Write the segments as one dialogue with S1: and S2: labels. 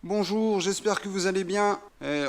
S1: Bonjour, j'espère que vous allez bien.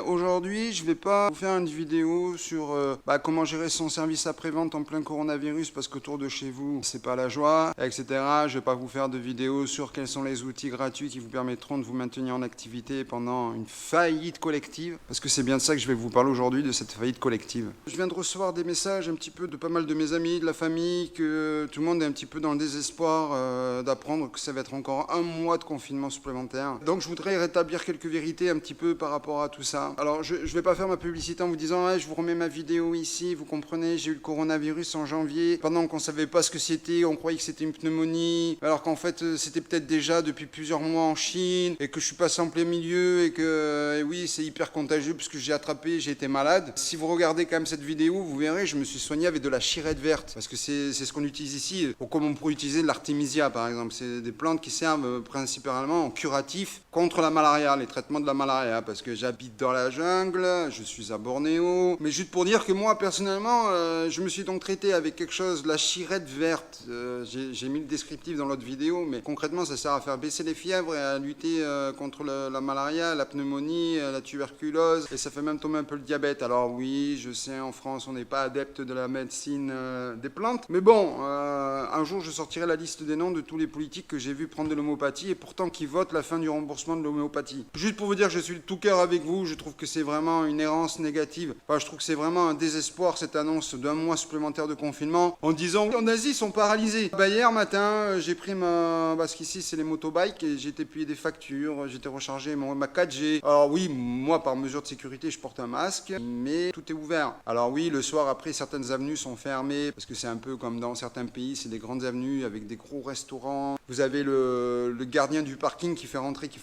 S1: Aujourd'hui, je vais pas vous faire une vidéo sur comment gérer son service après-vente en plein coronavirus parce qu'autour de chez vous, c'est pas la joie, etc. Je vais pas vous faire de vidéo sur quels sont les outils gratuits qui vous permettront de vous maintenir en activité pendant une faillite collective, parce que c'est bien de ça que je vais vous parler aujourd'hui, de cette faillite collective. Je viens de recevoir des messages un petit peu de pas mal de mes amis, de la famille, que tout le monde est un petit peu dans le désespoir d'apprendre que ça va être encore un mois de confinement supplémentaire. Donc je voudrais rétablir quelques vérités un petit peu par rapport à tout ça. Alors je vais pas faire ma publicité en vous disant je vous remets ma vidéo ici, vous comprenez, j'ai eu le coronavirus en janvier, pendant qu'on savait pas ce que c'était, on croyait que c'était une pneumonie, alors qu'en fait c'était peut-être déjà depuis plusieurs mois en Chine, et que je suis passé en plein milieu, et que oui c'est hyper contagieux puisque j'ai attrapé, j'ai été malade. Si vous regardez quand même cette vidéo, vous verrez, je me suis soigné avec de la chirette verte, parce que c'est ce qu'on utilise ici, ou comme on pourrait utiliser de l'artémisia par exemple. C'est des plantes qui servent principalement en curatif contre la malaria, les traitements de la malaria, parce que j'habite dans la jungle, je suis à Bornéo, mais juste pour dire que moi personnellement, je me suis donc traité avec quelque chose, la chirette verte. J'ai mis le descriptif dans l'autre vidéo, mais concrètement ça sert à faire baisser les fièvres et à lutter contre la malaria, la pneumonie, la tuberculose, et ça fait même tomber un peu le diabète. Alors oui, je sais, en France on n'est pas adepte de la médecine des plantes, mais bon, un jour je sortirai la liste des noms de tous les politiques que j'ai vu prendre de l'homéopathie et pourtant qui votent la fin du remboursement de l'homéopathie. Juste pour vous dire que je suis de tout cœur avec vous, je trouve que c'est vraiment une errance négative. Enfin, je trouve que c'est vraiment un désespoir cette annonce d'un mois supplémentaire de confinement en disant en Asie ils sont paralysés. Hier matin, j'ai pris parce qu'ici c'est les motobikes et j'ai été payer des factures, j'ai été recharger ma 4G. Alors oui, moi par mesure de sécurité je porte un masque, mais tout est ouvert. Alors oui, le soir après certaines avenues sont fermées parce que c'est un peu comme dans certains pays, c'est des grandes avenues avec des gros restaurants. Vous avez le gardien du parking qui fait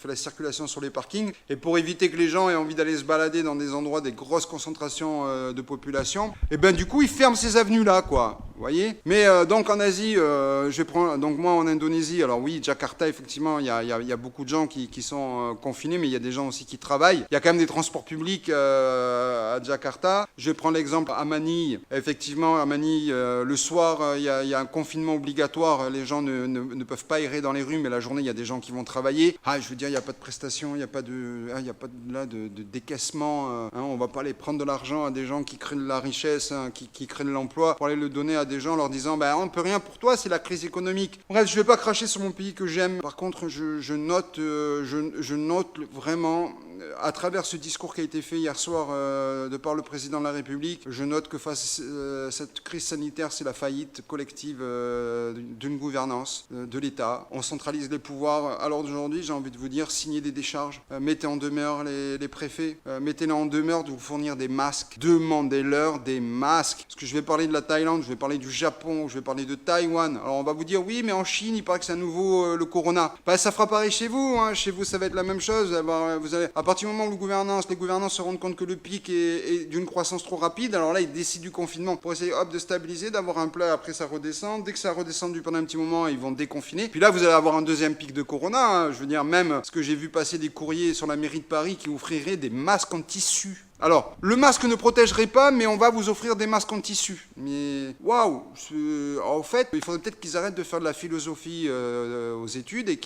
S1: la circulation sur les parkings, et pour éviter que les gens aient envie d'aller se balader dans des endroits des grosses concentrations de population, et ben du coup ils ferment ces avenues là quoi, vous voyez. Mais donc en Asie, donc moi en Indonésie, alors oui, Jakarta effectivement il y a beaucoup de gens qui sont confinés, mais il y a des gens aussi qui travaillent. Il y a quand même des transports publics à Jakarta. Je prends l'exemple à Manille. Effectivement à Manille, le soir il y a un confinement obligatoire, les gens ne peuvent pas errer dans les rues, mais la journée il y a des gens qui vont travailler. Je veux dire, il n'y a pas de prestations, il n'y a pas de décaissement. On ne va pas aller prendre de l'argent à des gens qui créent de la richesse, qui créent de l'emploi, pour aller le donner à des gens en leur disant on ne peut rien pour toi, c'est la crise économique. Bref, je ne vais pas cracher sur mon pays que j'aime. Par contre, je note vraiment, à travers ce discours qui a été fait hier soir de par le président de la République, je note que face à cette crise sanitaire, c'est la faillite collective d'une gouvernance, de l'État. On centralise les pouvoirs. Alors d'aujourd'hui, j'ai envie de vous dire, signez des décharges, mettez en demeure les préfets, mettez-les en demeure de vous fournir des masques, demandez-leur des masques. Parce que je vais parler de la Thaïlande, je vais parler du Japon, je vais parler de Taïwan. Alors on va vous dire, oui, mais en Chine, il paraît que c'est à nouveau le corona. Ça fera pareil chez vous, chez vous ça va être la même chose. Vous allez, à partir du moment où les gouvernants se rendent compte que le pic est d'une croissance trop rapide, alors là ils décident du confinement pour essayer de stabiliser, d'avoir un plat, après ça redescend. Dès que ça a redescendu pendant un petit moment, ils vont déconfiner. Puis là vous allez avoir un deuxième pic de corona, je veux dire, même ce que j'ai vu passer des courriers sur la mairie de Paris qui offriraient des masques en tissu. Alors, le masque ne protégerait pas, mais on va vous offrir des masques en tissu. Mais, waouh! En fait, il faudrait peut-être qu'ils arrêtent de faire de la philosophie aux études et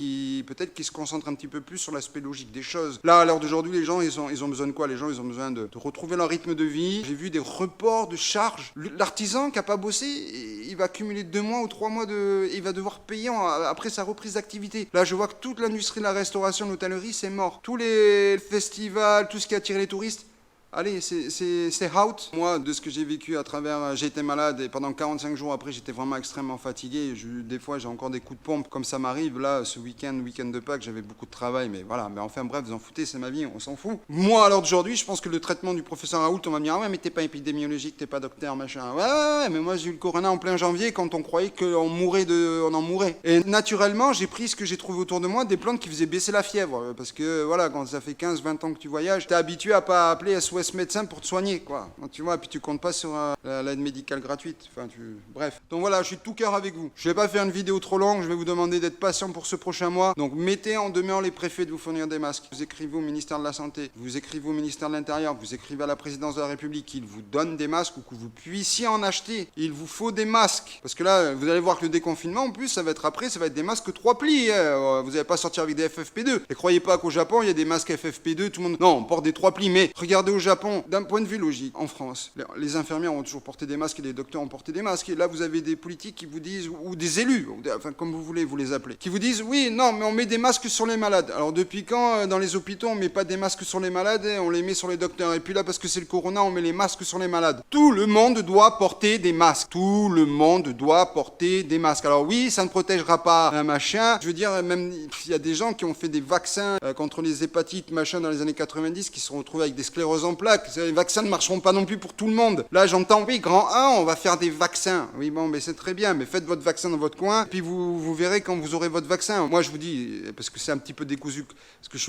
S1: peut-être qu'ils se concentrent un petit peu plus sur l'aspect logique des choses. Là, à l'heure d'aujourd'hui, les gens, ils ont besoin de quoi? Les gens, ils ont besoin de retrouver leur rythme de vie. J'ai vu des reports de charges. L'artisan qui n'a pas bossé, il va accumuler 2 mois ou 3 mois il va devoir payer après sa reprise d'activité. Là, je vois que toute l'industrie de la restauration, l'hôtellerie, c'est mort. Tous les festivals, tout ce qui attire les touristes, allez, c'est out. Moi, de ce que j'ai vécu à travers, j'ai été malade et pendant 45 jours après, j'étais vraiment extrêmement fatigué. Des fois, j'ai encore des coups de pompe, comme ça m'arrive. Là, ce week-end de Pâques, j'avais beaucoup de travail, mais voilà. Mais enfin, bref, vous en foutez, c'est ma vie, on s'en fout. Moi, alors d'aujourd'hui, je pense que le traitement du professeur Raoult, on va me dire, ouais, mais t'es pas épidémiologique, t'es pas docteur, machin. Ouais, mais moi, j'ai eu le corona en plein janvier quand on croyait qu'on en mourait. Et naturellement, j'ai pris ce que j'ai trouvé autour de moi, des plantes qui faisaient baisser la fièvre. Parce que, voilà, quand ça fait 15-20 ans que tu voyages, t'es habitué à pas appeler SOS SOS médecin pour te soigner, quoi. Donc, tu vois, puis tu comptes pas sur l'aide médicale gratuite. Enfin, bref. Donc voilà, je suis de tout cœur avec vous. Je vais pas faire une vidéo trop longue, je vais vous demander d'être patient pour ce prochain mois. Donc mettez en demeure les préfets de vous fournir des masques. Vous écrivez au ministère de la Santé, vous écrivez au ministère de l'Intérieur, vous écrivez à la présidence de la République qu'ils vous donnent des masques ou que vous puissiez en acheter. Il vous faut des masques. Parce que là, vous allez voir que le déconfinement, en plus, ça va être des masques 3 plis. Hein. Vous n'allez pas sortir avec des FFP2. Et croyez pas qu'au Japon, il y a des masques FFP2, tout le monde... Non, on porte des 3 plis. Mais regardez au Japon, d'un point de vue logique, en France, les infirmières ont toujours porté des masques et les docteurs ont porté des masques. Et là, vous avez des politiques qui vous disent, ou des élus, enfin comme vous voulez vous les appeler, qui vous disent, oui, non, mais on met des masques sur les malades. Alors depuis quand, dans les hôpitaux, on met pas des masques sur les malades et on les met sur les docteurs? Et puis là, parce que c'est le corona, on met les masques sur les malades. Tout le monde doit porter des masques. Tout le monde doit porter des masques. Alors oui, ça ne protégera pas un machin. Je veux dire, même, il y a des gens qui ont fait des vaccins contre les hépatites, machin, dans les années 90, qui se sont retrouvés avec des scléroses en plaques. Les vaccins ne marcheront pas non plus pour tout le monde. Là, j'entends, oui, grand 1, on va faire des vaccins. Oui, bon, mais c'est très bien, mais faites votre vaccin dans votre coin, puis vous verrez quand vous aurez votre vaccin. Moi, je vous dis, parce que c'est un petit peu décousu, parce que je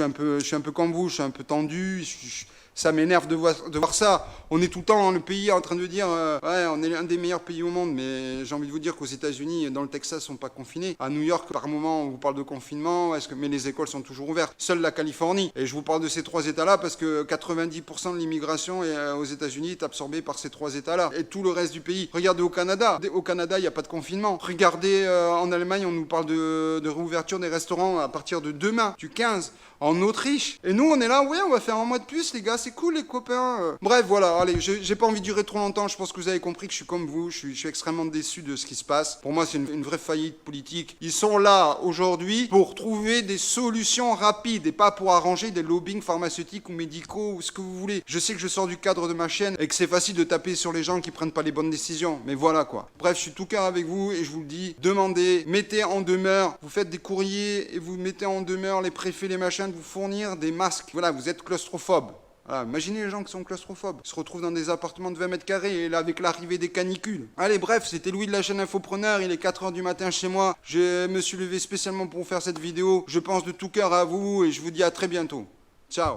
S1: suis un peu comme vous, je suis un peu tendu, ça m'énerve de voir ça. On est tout le temps dans le pays en train de dire ouais, on est l'un des meilleurs pays au monde, mais j'ai envie de vous dire qu'aux États-Unis, dans le Texas, ils sont pas confinés. À New York, par moment, on vous parle de confinement, mais les écoles sont toujours ouvertes. Seule la Californie. Et je vous parle de ces 3 États-là parce que 90% de l'immigration aux États-Unis est absorbée par ces 3 États-là. Et tout le reste du pays. Regardez au Canada. Au Canada, il n'y a pas de confinement. Regardez en Allemagne, on nous parle de réouverture des restaurants à partir de demain, du 15. En Autriche. Et nous, on est là, ouais, on va faire un mois de plus, les gars, c'est cool, les copains. Bref, voilà, allez, j'ai pas envie de durer trop longtemps. Je pense que vous avez compris que je suis comme vous. Je suis extrêmement déçu de ce qui se passe. Pour moi, c'est une vraie faillite politique. Ils sont là, aujourd'hui, pour trouver des solutions rapides et pas pour arranger des lobbying pharmaceutiques ou médicaux ou ce que vous voulez. Je sais que je sors du cadre de ma chaîne et que c'est facile de taper sur les gens qui prennent pas les bonnes décisions. Mais voilà, quoi. Bref, je suis tout cœur avec vous et je vous le dis, demandez, mettez en demeure, vous faites des courriers et vous mettez en demeure les préfets, les machins, de vous fournir des masques. Voilà, vous êtes claustrophobe. Voilà, imaginez les gens qui sont claustrophobes, se retrouvent dans des appartements de 20 mètres carrés et là avec l'arrivée des canicules. Allez, bref, c'était Louis de la chaîne Infopreneur, il est 4h du matin chez moi. Je me suis levé spécialement pour vous faire cette vidéo. Je pense de tout cœur à vous et je vous dis à très bientôt. Ciao.